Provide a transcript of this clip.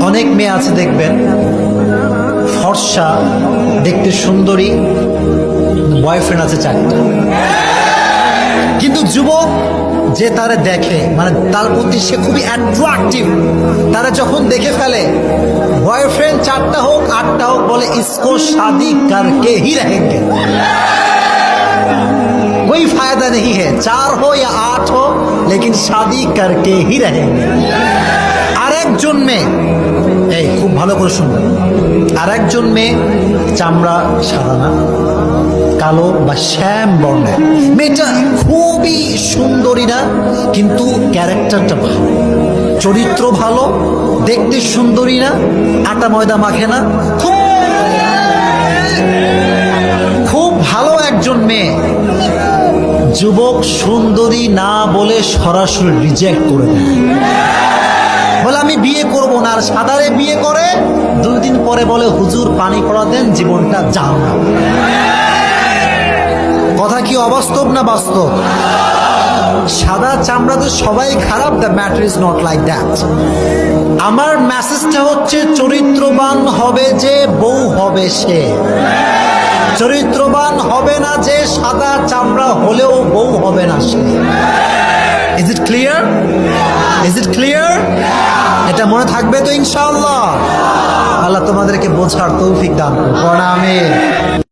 অনেক মেয়ে আছে দেখবেন ফর্সা, দেখতে সুন্দরী, বয়ফ্রেন্ড আছে 4টা। কিন্তু যুবক যে তারা দেখে, মানে তার প্রতি সে খুবই অ্যাট্রাকটিভ, তারা যখন দেখে ফেলে, বয়ফ্রেন্ড 4টা হোক 8টা হোক, বলে ইসকো शादी करके ही रहेंगे, कोई फायदा नहीं है, 4 हो या 8 हो, लेकिन शादी करके ही रहेंगे। আরেকজন মেয়ে, এই খুব ভালো করে শুনবেন, আরেকজন মেয়ে চামড়া সাদা না, কালো বা শ্যাম বর্ণের, মেয়েটা খুবই সুন্দরী না, কিন্তু ক্যারেক্টারটা ভালো, চরিত্র ভালো, দেখতে সুন্দরী না, আটা ময়দা মাখে না, খুব ভালো একজন মেয়ে। যুবক সুন্দরী না বলে সরাসরি রিজেক্ট করে দেয়, বলে আমি বিয়ে করব না। আর সাদারে বিয়ে করে 2 দিন পরে বলে হুজুর পানি পড়া দেন, জীবনটা জাহান্নাম। কথা কি অবাস্তব না বাস্তব? সাদা চামড়া তো সবাই খারাপ, the matter is not like that. আমার মেসেজটা হচ্ছে চরিত্রবান হবে যে বউ হবে সে, চরিত্রবান হবে না যে সাদা চামড়া হলেও বউ হবে না সে। Is it clear? Is it clear? এটা মনে থাকবে তো ইনশাআল্লাহ। আল্লাহ তোমাদেরকে বোঝার তৌফিক দান করুন। আমিন।